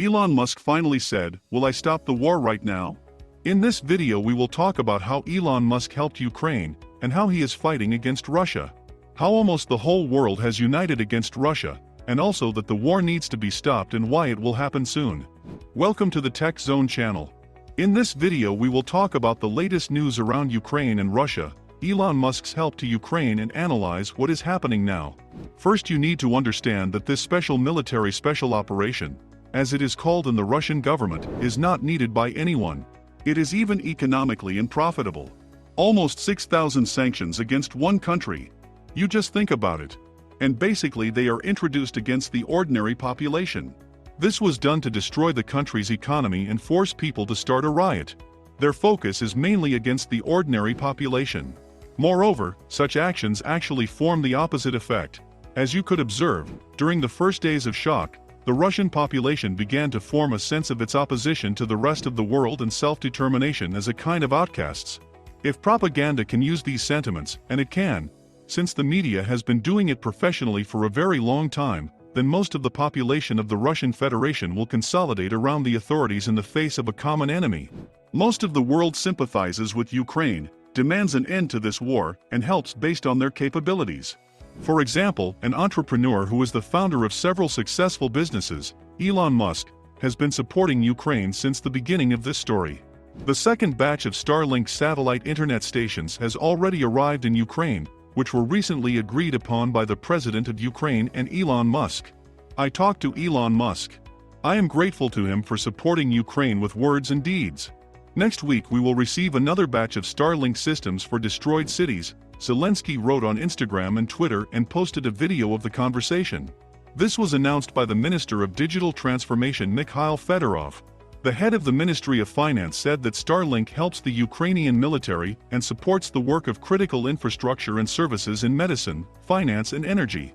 Elon Musk finally said, "Will I stop the war right now?" In this video we will talk about how Elon Musk helped Ukraine, and how he is fighting against Russia. How almost the whole world has united against Russia, and also that the war needs to be stopped and why it will happen soon. Welcome to the Tech Zone channel. In this video we will talk about the latest news around Ukraine and Russia, Elon Musk's help to Ukraine, and analyze what is happening now. First, you need to understand that this special military special operation, as it is called in the Russian government, is not needed by anyone. It is even economically unprofitable. Almost 6,000 sanctions against one country. You just think about it. And basically they are introduced against the ordinary population. This was done to destroy the country's economy and force people to start a riot. Their focus is mainly against the ordinary population. Moreover, such actions actually form the opposite effect. As you could observe, during the first days of shock, the Russian population began to form a sense of its opposition to the rest of the world and self-determination as a kind of outcasts. If propaganda can use these sentiments, and it can, since the media has been doing it professionally for a very long time, then most of the population of the Russian Federation will consolidate around the authorities in the face of a common enemy. Most of the world sympathizes with Ukraine, demands an end to this war, and helps based on their capabilities. For example, an entrepreneur who is the founder of several successful businesses, Elon Musk, has been supporting Ukraine since the beginning of this story. The second batch of Starlink satellite internet stations has already arrived in Ukraine, which were recently agreed upon by the President of Ukraine and Elon Musk. I talked to Elon Musk. I am grateful to him for supporting Ukraine with words and deeds. Next week we will receive another batch of Starlink systems for destroyed cities, Zelensky wrote on Instagram and Twitter and posted a video of the conversation. This was announced by the Minister of Digital Transformation Mikhail Fedorov. The head of the Ministry of Finance said that Starlink helps the Ukrainian military and supports the work of critical infrastructure and services in medicine, finance and energy.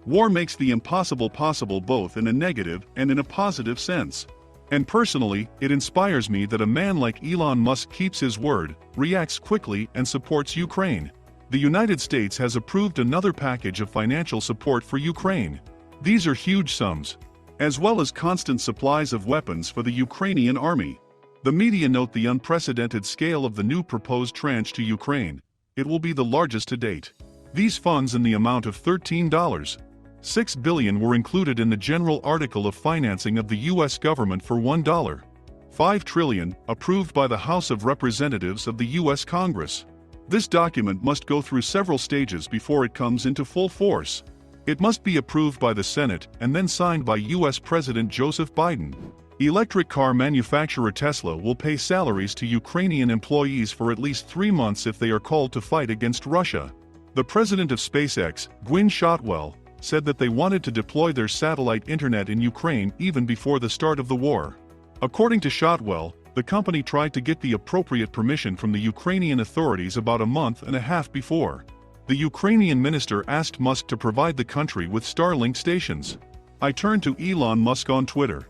War makes the impossible possible, both in a negative and in a positive sense. And personally, it inspires me that a man like Elon Musk keeps his word, reacts quickly and supports Ukraine. The United States has approved another package of financial support for Ukraine. These are huge sums, as well as constant supplies of weapons for the Ukrainian army. The media note the unprecedented scale of the new proposed tranche to Ukraine. It will be the largest to date. These funds, in the amount of $13.6 billion, were included in the general article of financing of the U.S. government for $1.5 trillion, approved by the House of Representatives of the U.S. Congress. This document must go through several stages before it comes into full force. It must be approved by the Senate and then signed by U.S. President Joseph Biden. Electric car manufacturer Tesla will pay salaries to Ukrainian employees for at least 3 months if they are called to fight against Russia. The president of SpaceX, Gwynne Shotwell, said that they wanted to deploy their satellite internet in Ukraine even before the start of the war. According to Shotwell, the company tried to get the appropriate permission from the Ukrainian authorities about a month and a half before. The Ukrainian minister asked Musk to provide the country with Starlink stations. I turned to Elon Musk on Twitter.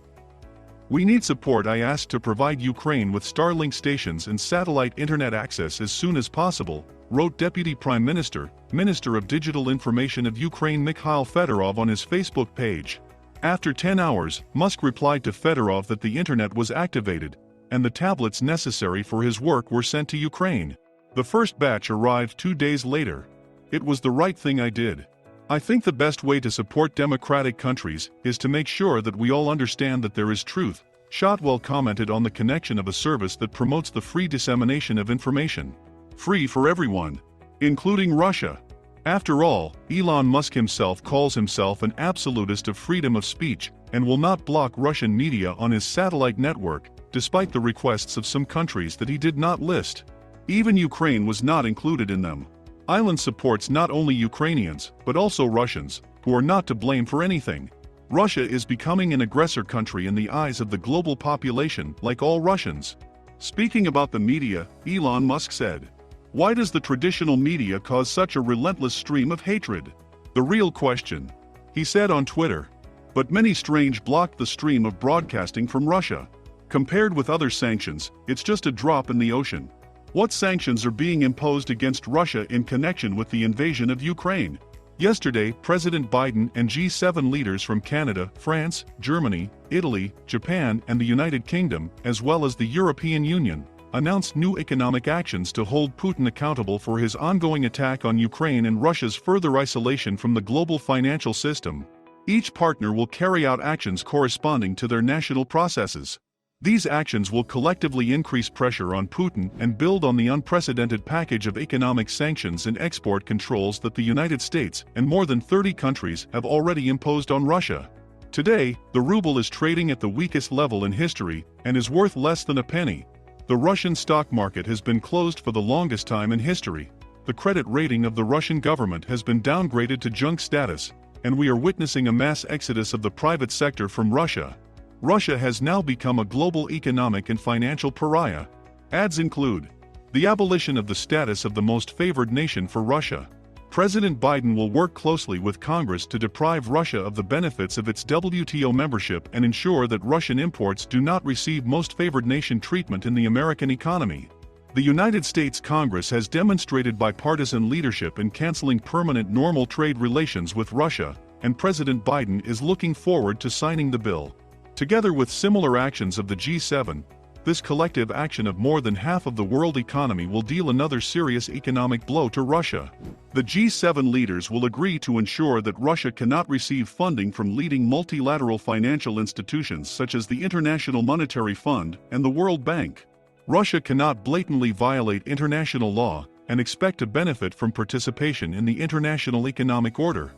"We need support. I asked to provide Ukraine with Starlink stations and satellite internet access as soon as possible," wrote Deputy Prime Minister, Minister of Digital Information of Ukraine Mikhail Fedorov on his Facebook page. After 10 hours, Musk replied to Fedorov that the internet was activated, and the tablets necessary for his work were sent to Ukraine. The first batch arrived 2 days later. "It was the right thing I did. I think the best way to support democratic countries is to make sure that we all understand that there is truth," Shotwell commented on the connection of a service that promotes the free dissemination of information. Free for everyone, including Russia. After all, Elon Musk himself calls himself an absolutist of freedom of speech, and will not block Russian media on his satellite network, despite the requests of some countries that he did not list. Even Ukraine was not included in them. Elon supports not only Ukrainians, but also Russians, who are not to blame for anything. Russia is becoming an aggressor country in the eyes of the global population, like all Russians. Speaking about the media, Elon Musk said, "Why does the traditional media cause such a relentless stream of hatred? The real question," he said on Twitter. "But many strange blocked the stream of broadcasting from Russia. Compared with other sanctions, it's just a drop in the ocean. What sanctions are being imposed against Russia in connection with the invasion of Ukraine? Yesterday, President Biden and G7 leaders from Canada, France, Germany, Italy, Japan, and the United Kingdom, as well as the European Union, announced new economic actions to hold Putin accountable for his ongoing attack on Ukraine and Russia's further isolation from the global financial system. Each partner will carry out actions corresponding to their national processes. These actions will collectively increase pressure on Putin and build on the unprecedented package of economic sanctions and export controls that the United States and more than 30 countries have already imposed on Russia. Today, the ruble is trading at the weakest level in history and is worth less than a penny. The Russian stock market has been closed for the longest time in history. The credit rating of the Russian government has been downgraded to junk status, and we are witnessing a mass exodus of the private sector from Russia. Russia has now become a global economic and financial pariah. Ads include the abolition of the status of the most favored nation for Russia. President Biden will work closely with Congress to deprive Russia of the benefits of its WTO membership and ensure that Russian imports do not receive most favored nation treatment in the American economy. The United States Congress has demonstrated bipartisan leadership in canceling permanent normal trade relations with Russia, and President Biden is looking forward to signing the bill. Together with similar actions of the G7, this collective action of more than half of the world economy will deal another serious economic blow to Russia. The G7 leaders will agree to ensure that Russia cannot receive funding from leading multilateral financial institutions such as the International Monetary Fund and the World Bank. Russia cannot blatantly violate international law and expect to benefit from participation in the international economic order.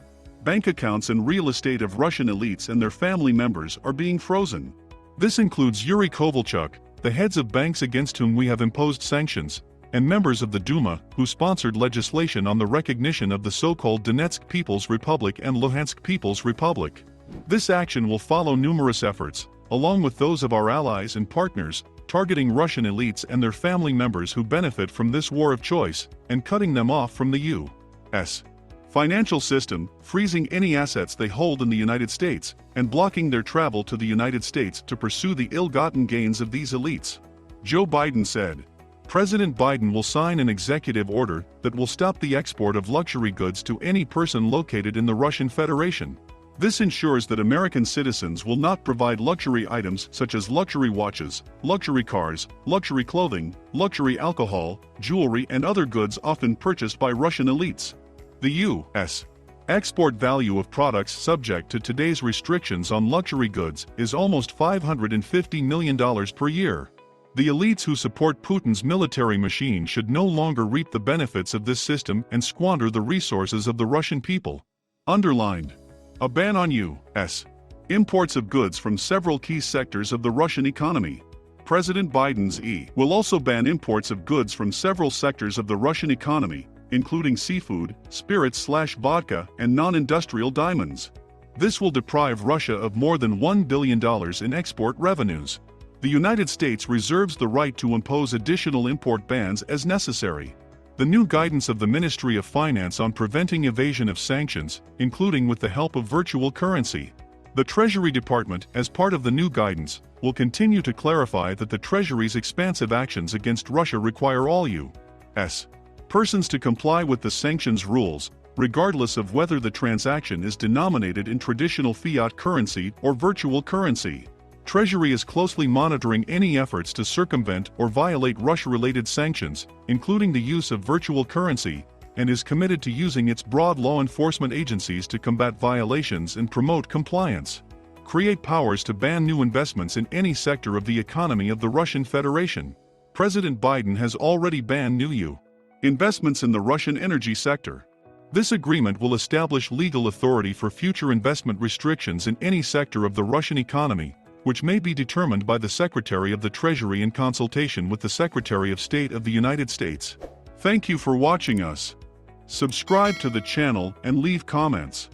Bank accounts and real estate of Russian elites and their family members are being frozen. This includes Yuri Kovalchuk, the heads of banks against whom we have imposed sanctions, and members of the Duma who sponsored legislation on the recognition of the so-called Donetsk People's Republic and Luhansk People's Republic. This action will follow numerous efforts, along with those of our allies and partners, targeting Russian elites and their family members who benefit from this war of choice, and cutting them off from the U.S. financial system, freezing any assets they hold in the United States, and blocking their travel to the United States to pursue the ill-gotten gains of these elites. Joe Biden said. President Biden will sign an executive order that will stop the export of luxury goods to any person located in the Russian Federation. This ensures that American citizens will not provide luxury items such as luxury watches, luxury cars, luxury clothing, luxury alcohol, jewelry, and other goods often purchased by Russian elites. The U.S. export value of products subject to today's restrictions on luxury goods is almost $550 million per year. The elites who support Putin's military machine should no longer reap the benefits of this system and squander the resources of the Russian people. Underlined. A ban on U.S. imports of goods from several key sectors of the Russian economy. President Biden's will also ban imports of goods from several sectors of the Russian economy, including seafood, spirits/vodka, and non-industrial diamonds. This will deprive Russia of more than $1 billion in export revenues. The United States reserves the right to impose additional import bans as necessary. The new guidance of the Ministry of Finance on preventing evasion of sanctions, including with the help of virtual currency. The Treasury Department, as part of the new guidance, will continue to clarify that the Treasury's expansive actions against Russia require all U.S. persons to comply with the sanctions rules, regardless of whether the transaction is denominated in traditional fiat currency or virtual currency. Treasury is closely monitoring any efforts to circumvent or violate Russia-related sanctions, including the use of virtual currency, and is committed to using its broad law enforcement agencies to combat violations and promote compliance. Create powers to ban new investments in any sector of the economy of the Russian Federation. President Biden has already banned new investments in the Russian energy sector. This agreement will establish legal authority for future investment restrictions in any sector of the Russian economy, which may be determined by the Secretary of the Treasury in consultation with the Secretary of State of the United States. Thank you for watching us. Subscribe to the channel and leave comments.